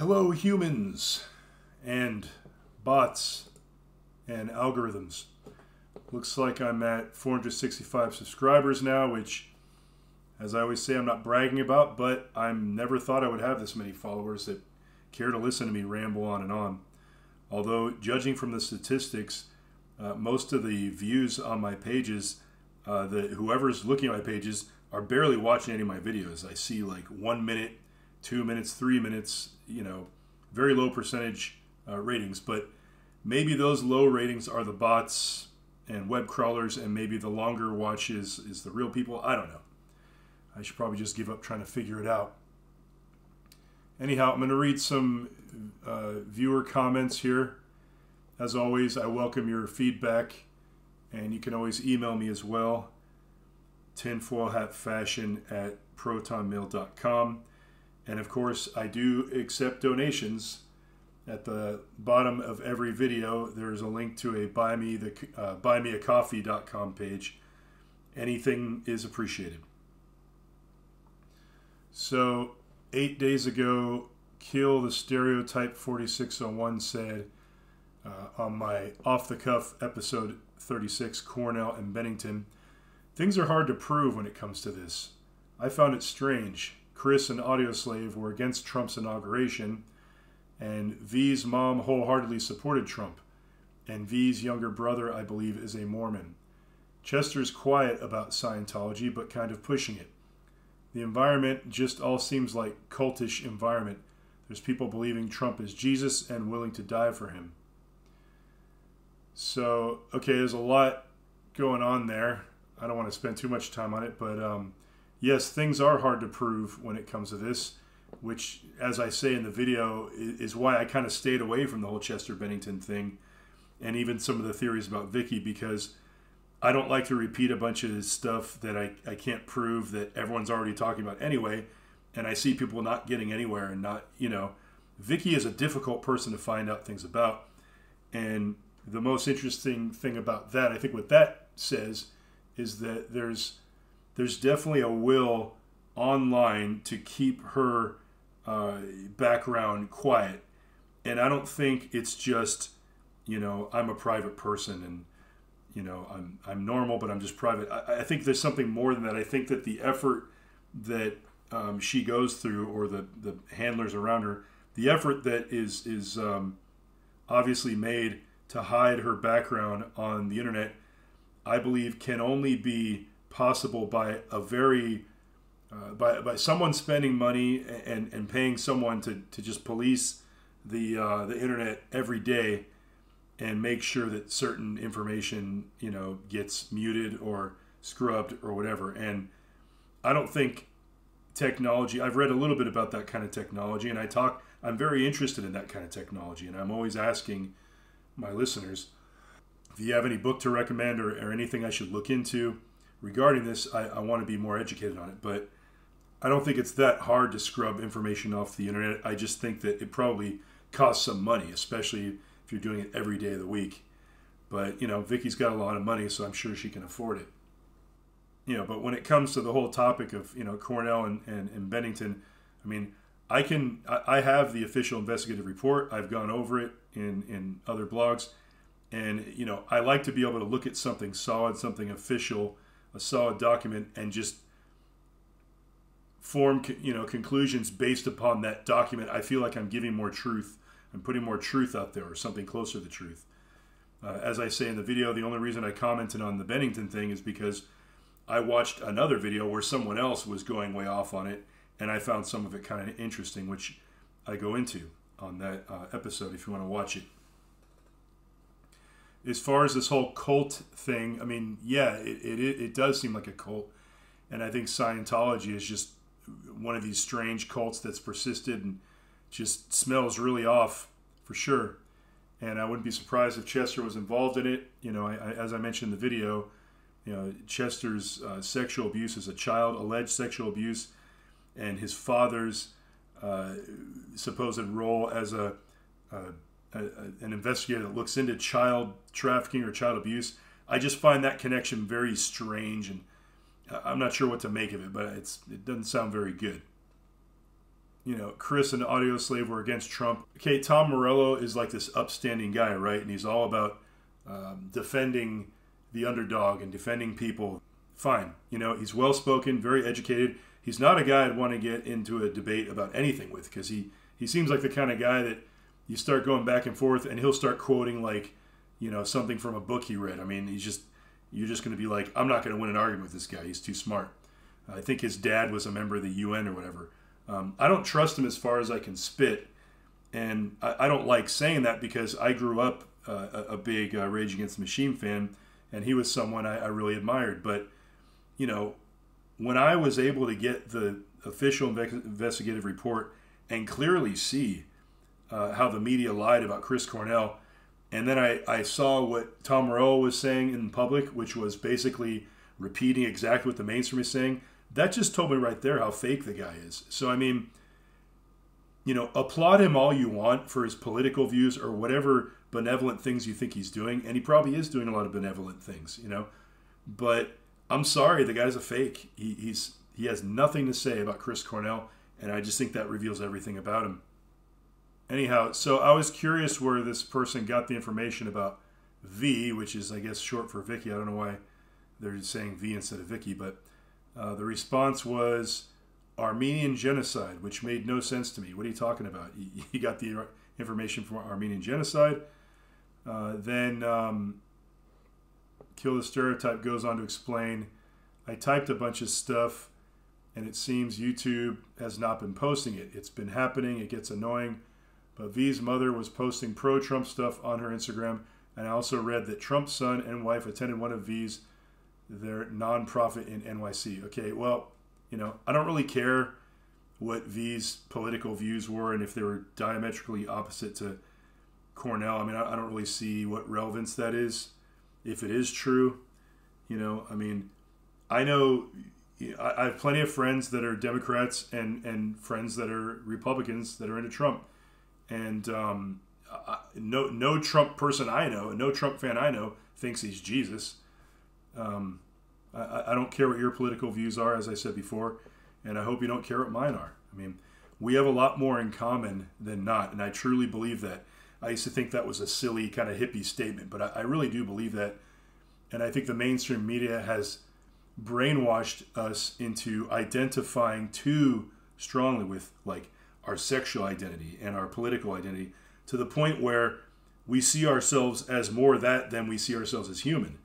Hello humans and bots and algorithms. Looks like I'm at 465 subscribers now, which, as I always say, I'm not bragging about, but I never thought I would have this many followers that care to listen to me ramble on and on. Although, judging from the statistics, most of the views on my pages, whoever's looking at my pages, are barely watching any of my videos. I see like 1 minute, 2 minutes, 3 minutes, very low percentage ratings. But maybe those low ratings are the bots and web crawlers, and maybe the longer watch is the real people. I don't know. I should probably just give up trying to figure it out. Anyhow, I'm going to read some viewer comments here. As always, I welcome your feedback, and you can always email me as well. tinfoilhatfashion@protonmail.com. And of course, I do accept donations. At the bottom of every video, there's a link to a buymeacoffee.com page. Anything is appreciated. So, 8 days ago, Kill the Stereotype 4601 said on my off-the-cuff episode 36, Cornell and Bennington, things are hard to prove when it comes to this. I found it strange. Chris and Audioslave were against Trump's inauguration, and V's mom wholeheartedly supported Trump, and V's younger brother, I believe, is a Mormon. Chester's quiet about Scientology, but kind of pushing it. The environment just all seems like cultish environment. There's people believing Trump is Jesus and willing to die for him. So, okay, there's a lot going on there. I don't want to spend too much time on it, but yes, things are hard to prove when it comes to this, which, as I say in the video, is why I kind of stayed away from the whole Chester Bennington thing and even some of the theories about Vicky, because I don't like to repeat a bunch of stuff that I can't prove that everyone's already talking about anyway, and I see people not getting anywhere and not, Vicky is a difficult person to find out things about, and the most interesting thing about that, I think what that says, is that there's definitely a will online to keep her background quiet. And I don't think it's just, I'm a private person and, I'm normal, but I'm just private. I think there's something more than that. I think that the effort that she goes through, or the handlers around her, the effort that is obviously made to hide her background on the internet, I believe can only be possible by a very by someone spending money and paying someone to just police the internet every day and make sure that certain information gets muted or scrubbed or whatever. And I don't think technology, I've read a little bit about that kind of technology, and I'm very interested in that kind of technology, and I'm always asking my listeners, if you have any book to recommend or anything I should look into regarding this, I want to be more educated on it. But I don't think it's that hard to scrub information off the internet. I just think that it probably costs some money, especially if you're doing it every day of the week. But, Vicky's got a lot of money, so I'm sure she can afford it. But when it comes to the whole topic of, Cornell and Bennington, I mean, I have the official investigative report. I've gone over it in other blogs. And, I like to be able to look at something solid, something official, a solid document, and just form, conclusions based upon that document. I feel like I'm giving more truth. I'm putting more truth out there, or something closer to the truth. As I say in the video, the only reason I commented on the Bennington thing is because I watched another video where someone else was going way off on it, and I found some of it kind of interesting, which I go into on that episode if you want to watch it. As far as this whole cult thing, I mean, yeah, it does seem like a cult. And I think Scientology is just one of these strange cults that's persisted and just smells really off, for sure. And I wouldn't be surprised if Chester was involved in it. As I mentioned in the video, Chester's sexual abuse as a child, alleged sexual abuse, and his father's supposed role as an investigator that looks into child trafficking or child abuse. I just find that connection very strange, and I'm not sure what to make of it, but it doesn't sound very good. you know, Chris and Audio Slave were against Trump. Okay, Tom Morello is like this upstanding guy, right? And he's all about defending the underdog and defending people. Fine. You know, he's well-spoken, very educated. He's not a guy I'd want to get into a debate about anything with, because he seems like the kind of guy that you start going back and forth and he'll start quoting, like, you know, something from a book he read. I mean, you're just going to be like, I'm not going to win an argument with this guy. He's too smart. I think his dad was a member of the UN or whatever. I don't trust him as far as I can spit. And I don't like saying that because I grew up a big Rage Against the Machine fan, and he was someone I really admired. But, you know, when I was able to get the official investigative report and clearly see how the media lied about Chris Cornell, and then I saw what Tom Morello was saying in public, which was basically repeating exactly what the mainstream is saying, that just told me right there how fake the guy is. So, I mean, you know, applaud him all you want for his political views or whatever benevolent things you think he's doing, and he probably is doing a lot of benevolent things, you know. But I'm sorry, the guy's a fake. He has nothing to say about Chris Cornell, and I just think that reveals everything about him. Anyhow, so I was curious where this person got the information about V, which is, I guess, short for Vicky. I don't know why they're saying V instead of Vicky, but the response was Armenian genocide, which made no sense to me. What are you talking about? He got the information from Armenian genocide. Then Kill the Stereotype goes on to explain, I typed a bunch of stuff, and it seems YouTube has not been posting it. It's been happening. It gets annoying. But V's mother was posting pro-Trump stuff on her Instagram, and I also read that Trump's son and wife attended one of V's, their nonprofit in NYC. Okay, well, you know, I don't really care what V's political views were and if they were diametrically opposite to Cornell. I mean, I don't really see what relevance that is. If it is true, you know, I mean, I know I have plenty of friends that are Democrats and friends that are Republicans that are into Trump. And no Trump person I know, no Trump fan I know thinks he's Jesus. I don't care what your political views are, as I said before, and I hope you don't care what mine are. I mean, we have a lot more in common than not, and I truly believe that. I used to think that was a silly kind of hippie statement, but I really do believe that. And I think the mainstream media has brainwashed us into identifying too strongly with, like, our sexual identity and our political identity, to the point where we see ourselves as more that than we see ourselves as human.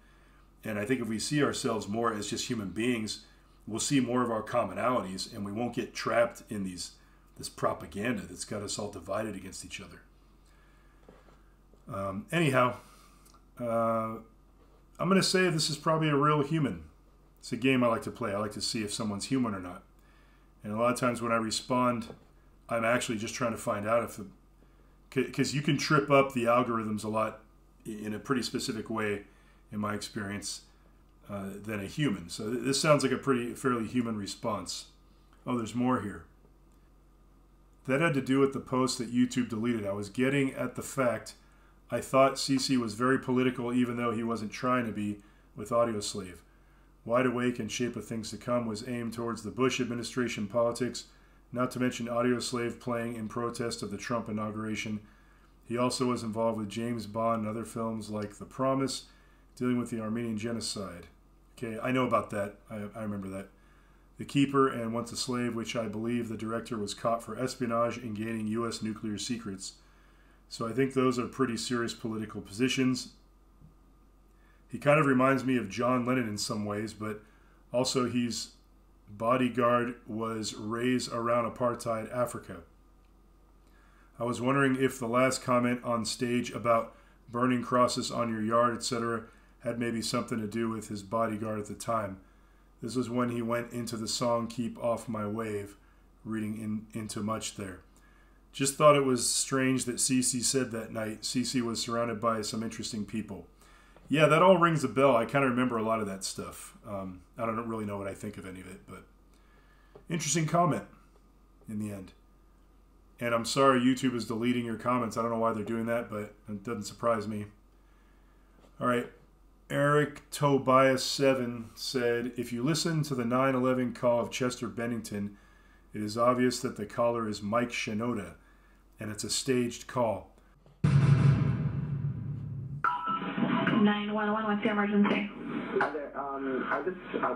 And I think if we see ourselves more as just human beings, we'll see more of our commonalities, and we won't get trapped in this propaganda that's got us all divided against each other. Anyhow, I'm going to say this is probably a real human. It's a game I like to play. I like to see if someone's human or not. And a lot of times when I respond, I'm actually just trying to find out if because you can trip up the algorithms a lot in a pretty specific way, in my experience, than a human. So this sounds like a fairly human response. Oh, there's more here. That had to do with the post that YouTube deleted. I was getting at the fact I thought CC was very political, even though he wasn't trying to be, with Audio Slave. Wide Awake and Shape of Things to Come was aimed towards the Bush administration politics, not to mention Audio Slave playing in protest of the Trump inauguration. He also was involved with James Bond and other films like The Promise, dealing with the Armenian genocide. Okay, I know about that. I remember that. The Keeper and Once a Slave, which I believe the director was caught for espionage and gaining U.S. nuclear secrets. So I think those are pretty serious political positions. He kind of reminds me of John Lennon in some ways, but also his bodyguard was raised around apartheid Africa. I was wondering if the last comment on stage about burning crosses on your yard, etc., had maybe something to do with his bodyguard at the time. This was when he went into the song Keep Off My Wave, reading into much there. Just thought it was strange that CC said that night. CC was surrounded by some interesting people. Yeah, that all rings a bell. I kind of remember a lot of that stuff. I don't really know what I think of any of it, but interesting comment in the end. And I'm sorry YouTube is deleting your comments. I don't know why they're doing that, but it doesn't surprise me. All right. Eric Tobias 7 said, if you listen to the 9/11 call of Chester Bennington It is obvious that the caller is Mike Shinoda, and it's a staged call. 911, what's the emergency? Hi there.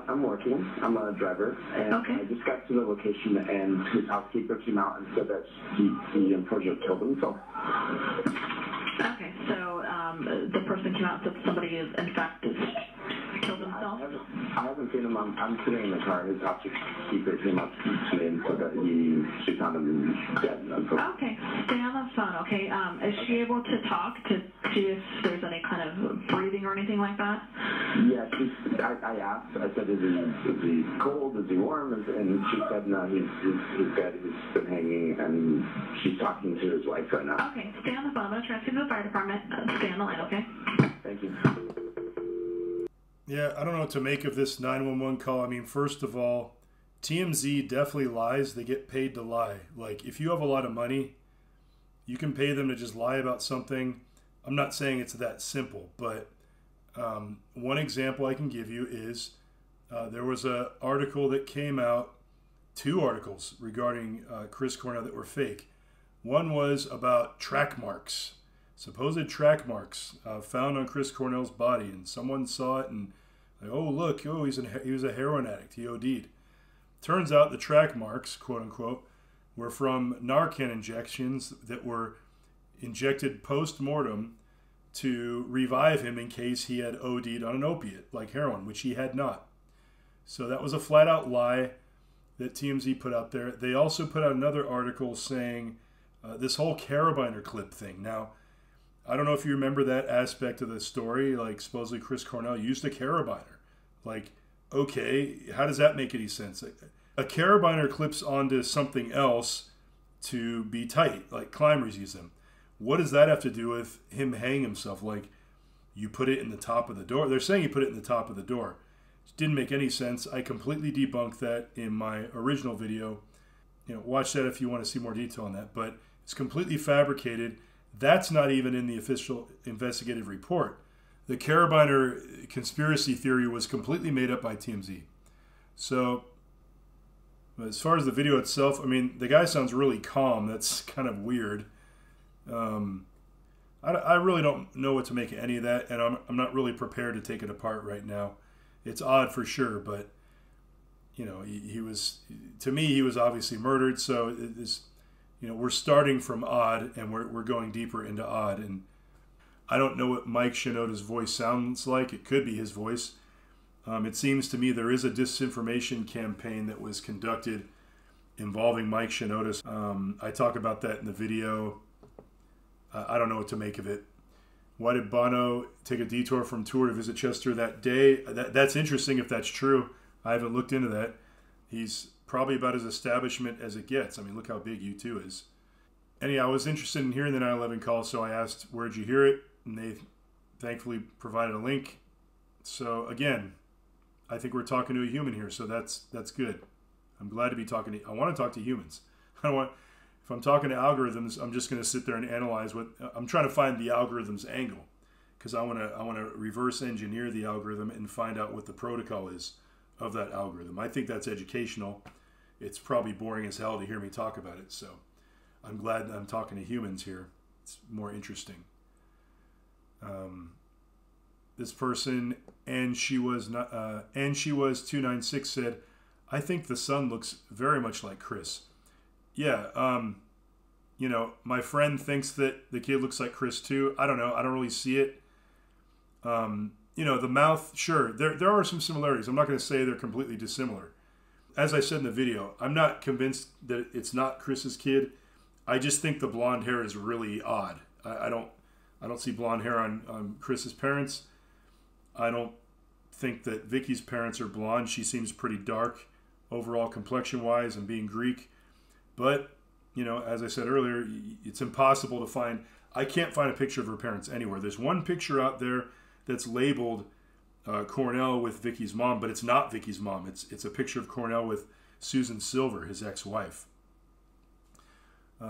I'm working. I'm a driver, and Okay. I just got to the location, and his housekeeper came out and said that he unfortunately killed himself. Okay, so the person came out and said somebody is, in fact, killed himself? I haven't seen him. I'm sitting in the car. His housekeeper came up to me and said that she found him dead. Okay, stay on the phone, okay? Is she able to talk to see if there's any kind of breathing or anything like that? Yeah, I asked. I said, is he cold? Is he warm? And she said, no, he's dead. He's been hanging, and she's talking to his wife right now. Okay, stay on the phone. I'm going to transfer to the fire department. Stay on the line, okay? Thank you. Yeah, I don't know what to make of this 911 call. I mean, first of all, TMZ definitely lies. They get paid to lie. Like, if you have a lot of money, you can pay them to just lie about something. I'm not saying it's that simple, but one example I can give you is there was an article that came out, 2 articles regarding Chris Cornell that were fake. One was about track marks, supposed track marks found on Chris Cornell's body, and someone saw it and like, oh look, oh he was a heroin addict, he OD'd. Turns out the track marks, quote unquote, were from Narcan injections that were injected post-mortem to revive him in case he had OD'd on an opiate like heroin, which he had not. So that was a flat-out lie that TMZ put out there. They also put out another article saying this whole carabiner clip thing. Now, I don't know if you remember that aspect of the story, like supposedly Chris Cornell used a carabiner. Like, okay, how does that make any sense? A carabiner clips onto something else to be tight, like climbers use them. What does that have to do with him hanging himself? Like, you put it in the top of the door. They're saying you put it in the top of the door. It didn't make any sense. I completely debunked that in my original video. You know, watch that if you want to see more detail on that. But it's completely fabricated. That's not even in the official investigative report. The carabiner conspiracy theory was completely made up by TMZ. So, as far as the video itself, I mean, the guy sounds really calm. That's kind of weird. I really don't know what to make of any of that, and I'm not really prepared to take it apart right now. It's odd for sure, but you know, he was, to me, he was obviously murdered. So it is, you know, we're starting from odd and we're going deeper into odd. And I don't know what Mike Shinoda's voice sounds like. It could be his voice. It seems to me there is a disinformation campaign that was conducted involving Mike Shinoda. I talk about that in the video. I don't know what to make of it. Why did Bono take a detour from tour to visit Chester that day? That's interesting if that's true. I haven't looked into that. He's probably about as establishment as it gets. I mean, look how big U2 is. Anyhow, I was interested in hearing the 911 call, so I asked, where'd you hear it? And they thankfully provided a link. So again, I think we're talking to a human here, so that's good. I'm glad to be talking to, I want to talk to humans. If I'm talking to algorithms, I'm just going to sit there and analyze what, I'm trying to find the algorithm's angle, because I want to reverse engineer the algorithm and find out what the protocol is of that algorithm. I think that's educational. It's probably boring as hell to hear me talk about it, so I'm glad that I'm talking to humans here. It's more interesting. This person, and she was 296, said, I think the son looks very much like Chris. Yeah, you know, my friend thinks that the kid looks like Chris too. I don't know. I don't really see it. You know, the mouth, sure, there are some similarities. I'm not going to say they're completely dissimilar. As I said in the video, I'm not convinced that it's not Chris's kid. I just think the blonde hair is really odd. I don't see blonde hair on Chris's parents. I don't think that Vicky's parents are blonde. She seems pretty dark overall complexion-wise and being Greek. But, you know, as I said earlier, it's impossible to find. I can't find a picture of her parents anywhere. There's one picture out there that's labeled Cornell with Vicky's mom, but it's not Vicky's mom. It's a picture of Cornell with Susan Silver, his ex-wife.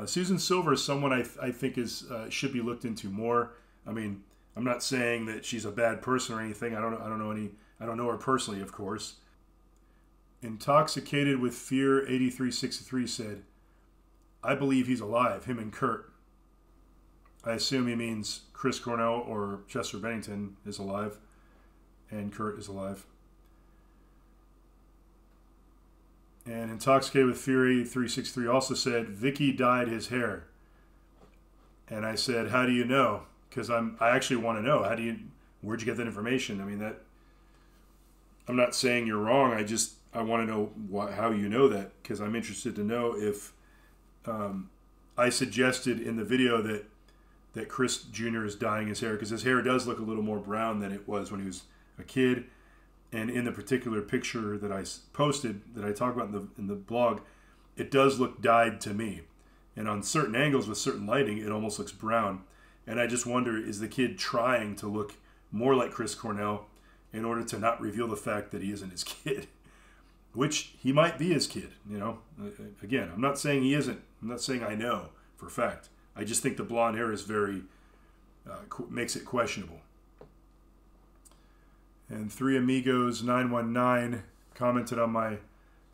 Susan Silver is someone I think should be looked into more. I mean, I'm not saying that she's a bad person or anything. I don't know her personally, of course. Intoxicated with Fear 8363 said, I believe he's alive, him and Kurt. I assume he means Chris Cornell or Chester Bennington is alive, and Kurt is alive. And Intoxicated with Fear 8363 also said, Vicky dyed his hair. And I said, how do you know? Because I actually want to know. Where'd you get that information? I mean, I'm not saying you're wrong. I want to know how you know that, because I'm interested to know if I suggested in the video that Chris Jr. is dyeing his hair, because his hair does look a little more brown than it was when he was a kid. And in the particular picture that I posted, that I talk about in the blog, it does look dyed to me. And on certain angles with certain lighting, it almost looks brown. And I just wonder, is the kid trying to look more like Chris Cornell in order to not reveal the fact that he isn't his kid? Which he might be his kid, you know. Again, I'm not saying he isn't. I'm not saying I know for a fact. I just think the blonde hair is makes it questionable. And 3 Amigos 919 commented on my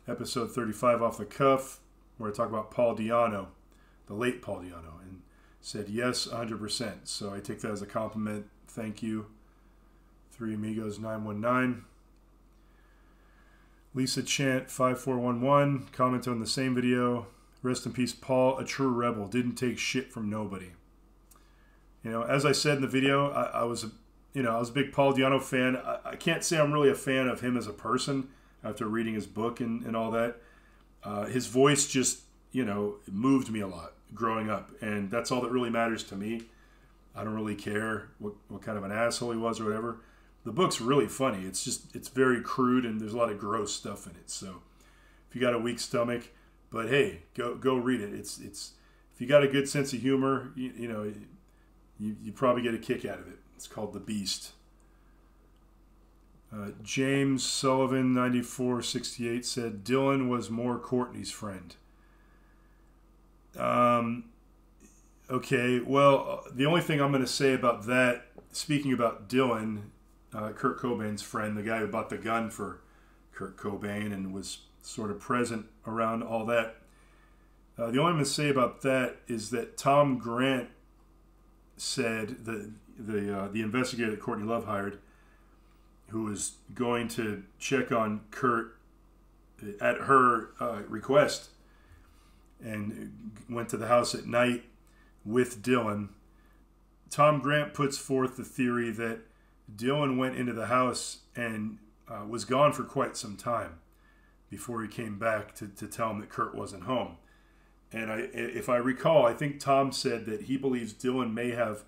episode 35 Off the Cuff, where I talk about Paul Diano, the late Paul Diano, and said yes, 100%. So I take that as a compliment. Thank you. 3 Amigos 919. Lisa Chant 5411 commented on the same video. Rest in peace, Paul, a true rebel. Didn't take shit from nobody. You know, as I said in the video, I was a big Paul Diano fan. I can't say I'm really a fan of him as a person after reading his book and all that. His voice just, moved me a lot growing up. And that's all that really matters to me. I don't really care what kind of an asshole he was or whatever. The book's really funny. It's very crude and there's a lot of gross stuff in it. So if you got a weak stomach, but hey, go read it. It's if you got a good sense of humor, you probably get a kick out of it. It's called The Beast. James Sullivan 9468 said Dylan was more Courtney's friend. Okay, well, the only thing I'm going to say about that, speaking about Dylan, Kurt Cobain's friend, the guy who bought the gun for Kurt Cobain and was sort of present around all that. The only thing I'm going to say about that is that Tom Grant said, the investigator that Courtney Love hired, who was going to check on Kurt at her request and went to the house at night with Dylan. Tom Grant puts forth the theory that Dylan went into the house and was gone for quite some time before he came back to tell him that Kurt wasn't home. And if I recall, I think Tom said that he believes Dylan may have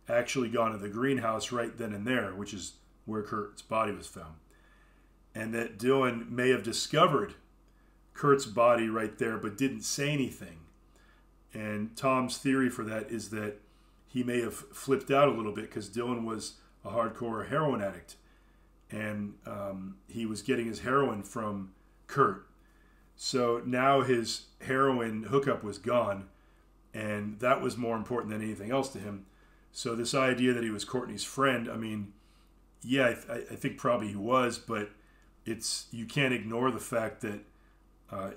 actually gone to the greenhouse right then and there, which is where Kurt's body was found. And that Dylan may have discovered Kurt's body right there but didn't say anything. And Tom's theory for that is that he may have flipped out a little bit because Dylan was a hardcore heroin addict. And he was getting his heroin from Kurt. So now his heroin hookup was gone, and that was more important than anything else to him. So this idea that he was Courtney's friend, I mean, yeah, I think probably he was, but you can't ignore the fact that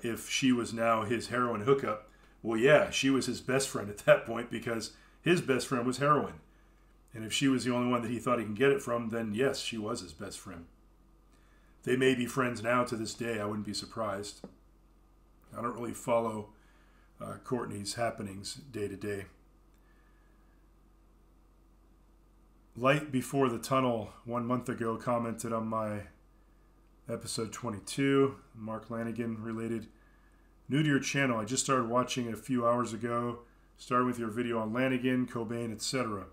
if she was now his heroin hookup, well, yeah, she was his best friend at that point because his best friend was heroin. And if she was the only one that he thought he can get it from, then yes, she was his best friend. They may be friends now to this day. I wouldn't be surprised. I don't really follow Courtney's happenings day to day. Light Before the Tunnel 1 month ago commented on my episode 22, Mark Lanigan related. New to your channel, I just started watching it a few hours ago. Started with your video on Lanigan, Cobain, etc.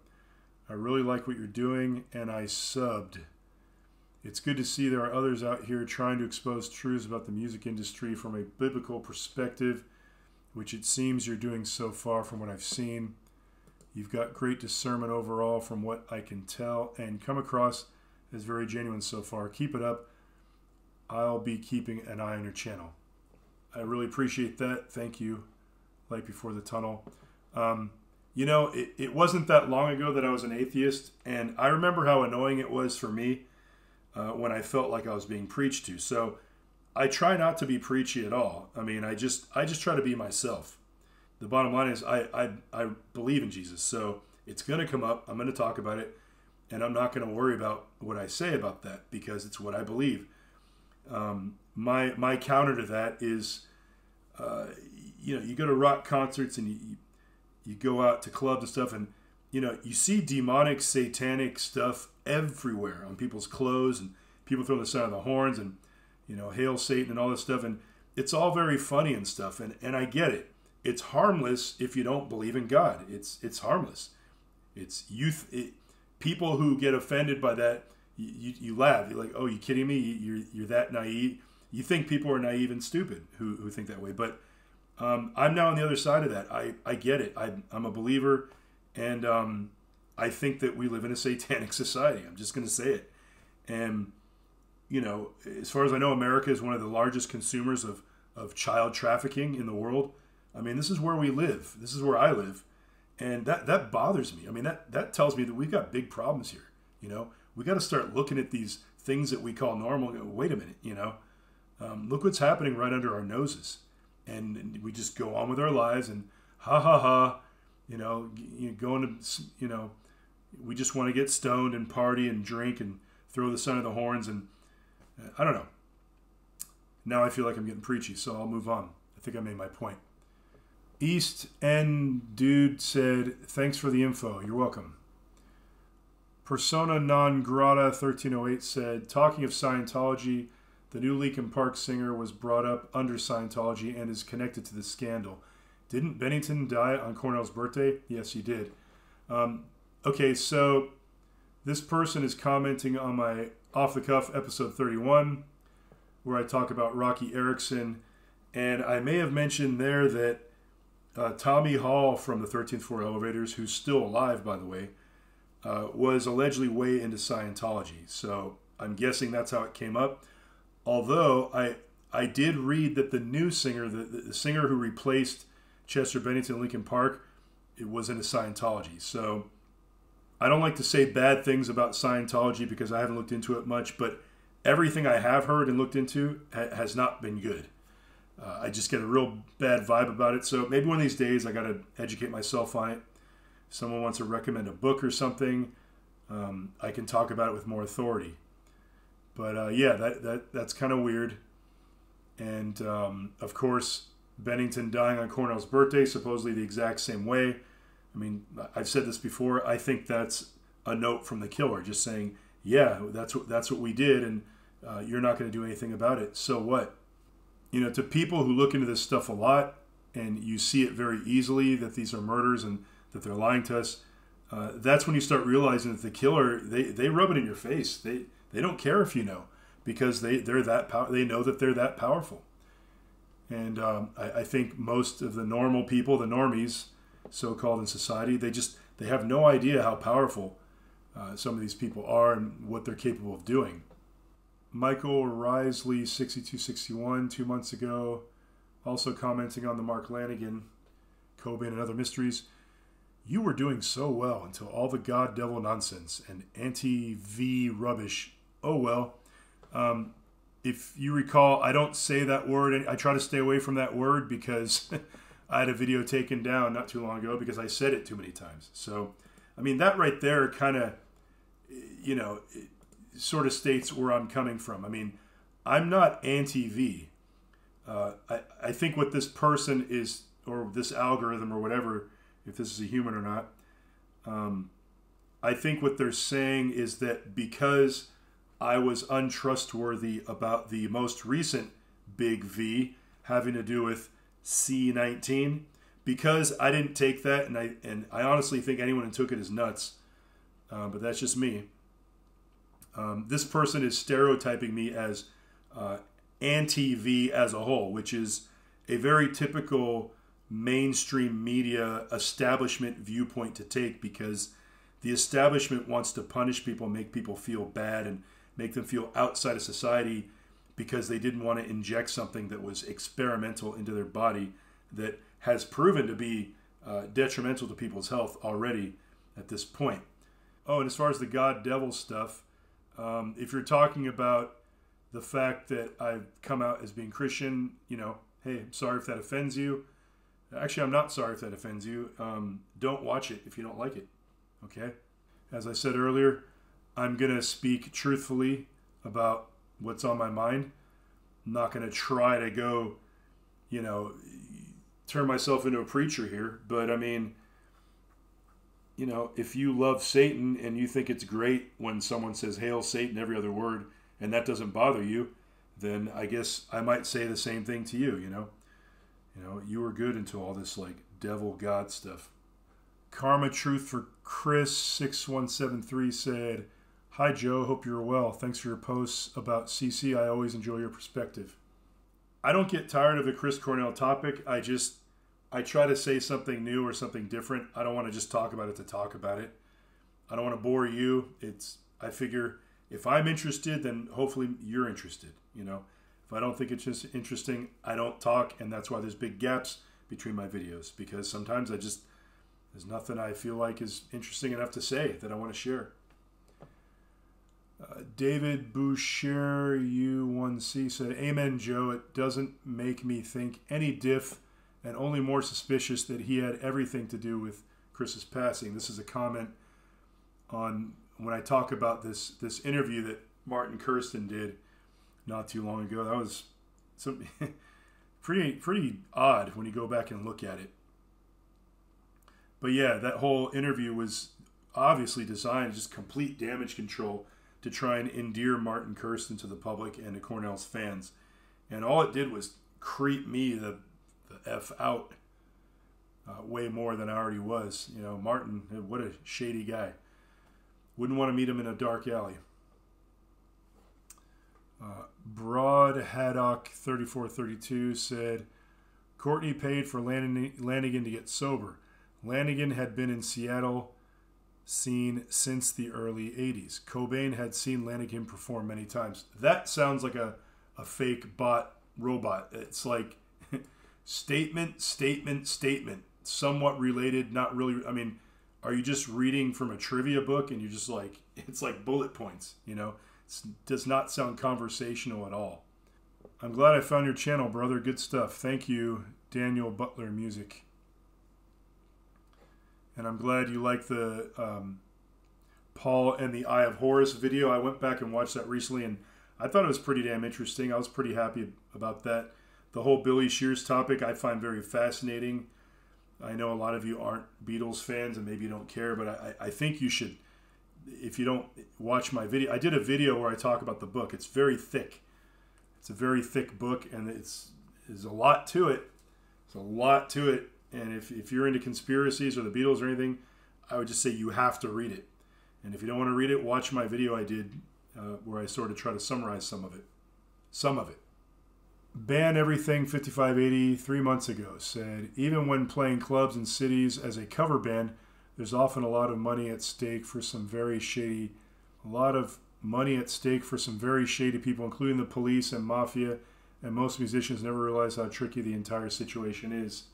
I really like what you're doing, and I subbed. It's good to see there are others out here trying to expose truths about the music industry from a biblical perspective, which it seems you're doing so far from what I've seen. You've got great discernment overall from what I can tell and come across as very genuine so far. Keep it up. I'll be keeping an eye on your channel. I really appreciate that. Thank you. Light Before the Tunnel. It wasn't that long ago that I was an atheist, and I remember how annoying it was for me when I felt like I was being preached to. So I try not to be preachy at all. I mean, I just try to be myself. The bottom line is I believe in Jesus, so it's going to come up. I'm going to talk about it, and I'm not going to worry about what I say about that because it's what I believe. My counter to that is, you go to rock concerts and you go out to clubs and stuff, and you see demonic, satanic stuff everywhere on people's clothes, and people throwing the sound of the horns, and hail Satan and all this stuff, and it's all very funny and stuff, and I get it. It's harmless if you don't believe in God. It's harmless. It's youth. People who get offended by that, you laugh. You're like, oh, you kidding me? You're that naive? You think people are naive and stupid who think that way. But I'm now on the other side of that. I get it. I'm a believer, and I think that we live in a satanic society. I'm just going to say it. And, as far as I know, America is one of the largest consumers of child trafficking in the world. I mean, this is where we live. This is where I live. And that bothers me. I mean, that tells me that we've got big problems here. We got to start looking at these things that we call normal. Wait a minute, look what's happening right under our noses. And we just go on with our lives and ha ha ha, going to, we just want to get stoned and party and drink and throw the son of the horns. And I don't know. Now I feel like I'm getting preachy, so I'll move on. I think I made my point. East End Dude said, thanks for the info. You're welcome. Persona Non Grata 1308 said, talking of Scientology, the new Linkin Park singer was brought up under Scientology and is connected to the scandal. Didn't Bennington die on Cornell's birthday? Yes, he did. Okay, so this person is commenting on my Off the Cuff episode 31, where I talk about Rocky Erickson, and I may have mentioned there that Tommy Hall from the 13th Floor Elevators, who's still alive, by the way, was allegedly way into Scientology. So I'm guessing that's how it came up. Although I did read that the new singer, the singer who replaced Chester Bennington in Linkin Park, it was into Scientology. So I don't like to say bad things about Scientology because I haven't looked into it much, but everything I have heard and looked into has not been good. I just get a real bad vibe about it. So maybe one of these days I got to educate myself on it. If someone wants to recommend a book or something, I can talk about it with more authority. But yeah, that's kind of weird. And of course, Bennington dying on Cornell's birthday, supposedly the exact same way. I mean, I've said this before. I think that's a note from the killer, just saying, yeah, that's what we did, and you're not going to do anything about it. So what? To people who look into this stuff a lot, and you see it very easily that these are murders and that they're lying to us, that's when you start realizing that the killer, they rub it in your face. They don't care if you know, because they know that they're that powerful. And I think most of the normal people, the normies, so-called in society, they have no idea how powerful some of these people are and what they're capable of doing. Michael Risley 6261 2 months ago, also commenting on the Mark Lanigan, Cobain and Other Mysteries. You were doing so well until all the God Devil nonsense and anti-V rubbish. Oh well. If you recall, I don't say that word. I try to stay away from that word because I had a video taken down not too long ago because I said it too many times. So, I mean, that right there kind of, it sort of states where I'm coming from. I mean, I'm not anti-V. I think what this person is, or this algorithm or whatever, if this is a human or not, I think what they're saying is that because I was untrustworthy about the most recent big V having to do with C-19, because I didn't take that, and I honestly think anyone who took it is nuts, but that's just me. This person is stereotyping me as anti-V as a whole, which is a very typical mainstream media establishment viewpoint to take, because the establishment wants to punish people, make people feel bad, and make them feel outside of society because they didn't want to inject something that was experimental into their body that has proven to be detrimental to people's health already at this point. Oh, and as far as the God-Devil stuff, if you're talking about the fact that I've come out as being Christian, you know, hey, I'm sorry if that offends you. Actually, I'm not sorry if that offends you. Don't watch it if you don't like it, okay? As I said earlier, I'm going to speak truthfully about what's on my mind. I'm not going to try to go, you know, turn myself into a preacher here. But, I mean, you know, if you love Satan and you think it's great when someone says, "Hail Satan," every other word, and that doesn't bother you, then I guess I might say the same thing to you, you know. You know, you were good into all this, like, devil God stuff. Karma Truth for Chris 6173 said, "Hi Joe, hope you're well. Thanks for your posts about CC. I always enjoy your perspective." I don't get tired of the Chris Cornell topic. I try to say something new or something different. I don't want to just talk about it to talk about it. I don't want to bore you. I figure if I'm interested, then hopefully you're interested, you know. If I don't think it's just interesting, I don't talk, and that's why there's big gaps between my videos, because sometimes there's nothing I feel like is interesting enough to say that I want to share. David Boucher U1C said, "Amen, Joe. It doesn't make me think any diff and only more suspicious that he had everything to do with Chris's passing." This is a comment on when I talk about this interview that Martin Kirsten did not too long ago. That was some pretty odd when you go back and look at it. But yeah, that whole interview was obviously designed just complete damage control to try and endear Martin Kirsten to the public and to Cornell's fans. And all it did was creep me the F out way more than I already was. You know, Martin, what a shady guy. Wouldn't want to meet him in a dark alley. Broad Haddock 3432 said, "Courtney paid for Lanigan to get sober. Lanigan had been in Seattle scene since the early 80s. Cobain had seen Lanigan perform many times." That sounds like a fake bot robot. It's like statement, statement, statement. Somewhat related, not really. I mean, are you just reading from a trivia book and you're just like, it's like bullet points, you know? It does not sound conversational at all. "I'm glad I found your channel, brother. Good stuff. Thank you, Daniel Butler Music. And I'm glad you like the Paul and the Eye of Horus video. I went back and watched that recently, and I thought it was pretty damn interesting. I was pretty happy about that. The whole Billy Shears topic I find very fascinating. I know a lot of you aren't Beatles fans, and maybe you don't care, but I think you should, if you don't watch my video. I did a video where I talk about the book. It's very thick. It's a very thick book, and there's a lot to it. There's a lot to it. And if you're into conspiracies or the Beatles or anything, I would just say you have to read it. And if you don't want to read it, watch my video I did where I sort of try to summarize some of it. Some of it. Ban Everything 5580 3 months ago said, "Even when playing clubs and cities as a cover band, there's often a lot of money at stake for some very shady people, including the police and mafia, and most musicians never realize how tricky the entire situation is."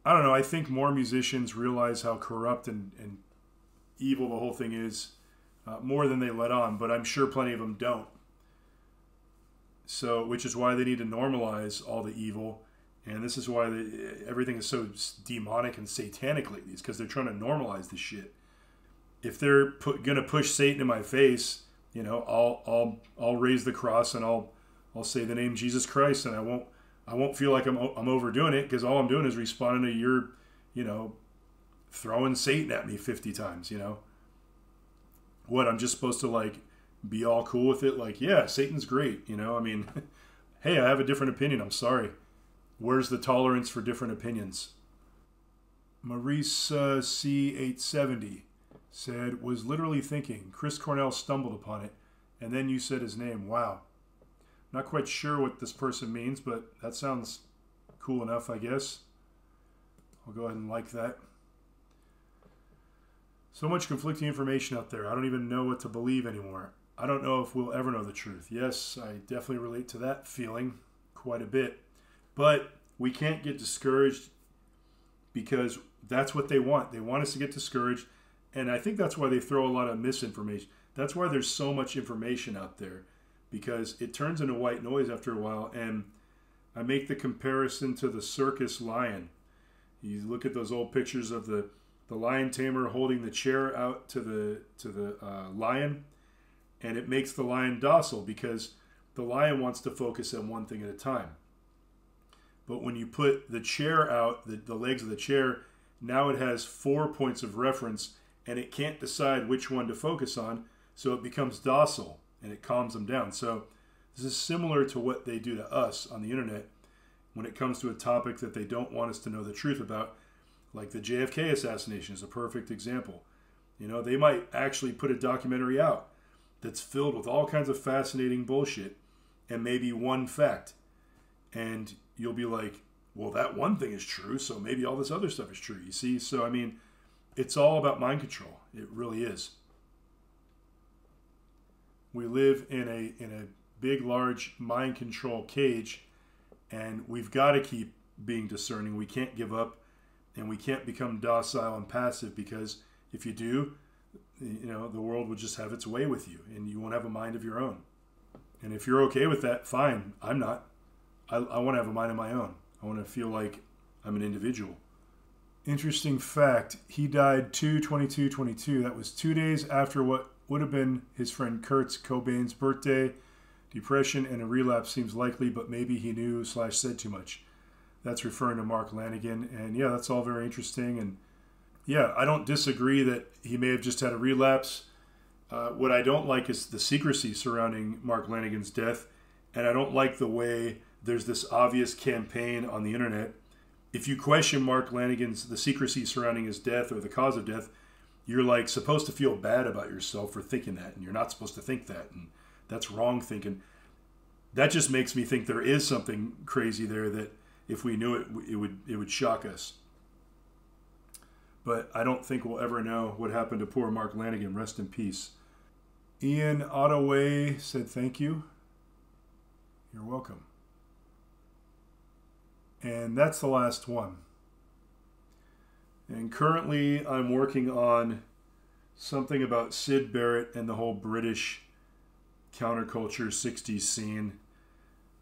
I don't know. I think more musicians realize how corrupt and evil the whole thing is more than they let on, but I'm sure plenty of them don't. So, which is why they need to normalize all the evil, and this is why everything is so demonic and satanic lately. It's because they're trying to normalize this shit. If they're gonna push Satan in my face, you know, I'll raise the cross and I'll say the name Jesus Christ, and I won't feel like I'm overdoing it, because all I'm doing is responding to your, you know, throwing Satan at me 50 times, you know. What, I'm just supposed to, like, be all cool with it? Like, yeah, Satan's great, you know. I mean, hey, I have a different opinion. I'm sorry. Where's the tolerance for different opinions? Marisa C870 said, "Was literally thinking, Chris Cornell stumbled upon it, and then you said his name. Wow. Not quite sure what this person means, but that sounds cool enough, I guess. I'll go ahead and like that." So much conflicting information out there. I don't even know what to believe anymore. I don't know if we'll ever know the truth. Yes, I definitely relate to that feeling quite a bit. But we can't get discouraged, because that's what they want. They want us to get discouraged. And I think that's why they throw a lot of misinformation. That's why there's so much information out there. because it turns into white noise after a while. And I make the comparison to the circus lion. You look at those old pictures of the lion tamer holding the chair out to the lion, and it makes the lion docile because the lion wants to focus on one thing at a time. But when you put the chair out, the legs of the chair, now it has 4 points of reference, and it can't decide which one to focus on, so it becomes docile, and it calms them down. So this is similar to what they do to us on the internet when it comes to a topic that they don't want us to know the truth about, like the JFK assassination is a perfect example. You know, they might actually put a documentary out that's filled with all kinds of fascinating bullshit and maybe one fact. And you'll be like, well, that one thing is true, so maybe all this other stuff is true. You see? So, I mean, it's all about mind control. It really is. We live in a big, large mind control cage, and we've got to keep being discerning. We can't give up, and we can't become docile and passive, because if you do, you know, the world will just have its way with you, and you won't have a mind of your own. And if you're okay with that, fine. I'm not. I want to have a mind of my own. I want to feel like I'm an individual. Interesting fact, he died 2/22/22. That was 2 days after what would have been his friend Kurt Cobain's birthday. Depression and a relapse seems likely, but maybe he knew / said too much. That's referring to Mark Lanigan. And yeah, that's all very interesting. And yeah, I don't disagree that he may have just had a relapse. What I don't like is the secrecy surrounding Mark Lanigan's death. And I don't like the way there's this obvious campaign on the internet. If you question Mark Lanigan's, the secrecy surrounding his death or the cause of death, you're like supposed to feel bad about yourself for thinking that, and you're not supposed to think that, and that's wrong thinking. That just makes me think there is something crazy there that if we knew it, it would shock us. But I don't think we'll ever know what happened to poor Mark Lanigan. Rest in peace. Ian Ottaway said thank you. You're welcome. And that's the last one. And currently I'm working on something about Syd Barrett and the whole British counterculture 60s scene.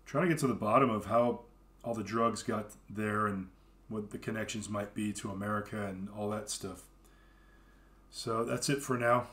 Trying to get to the bottom of how all the drugs got there and what the connections might be to America and all that stuff. So that's it for now.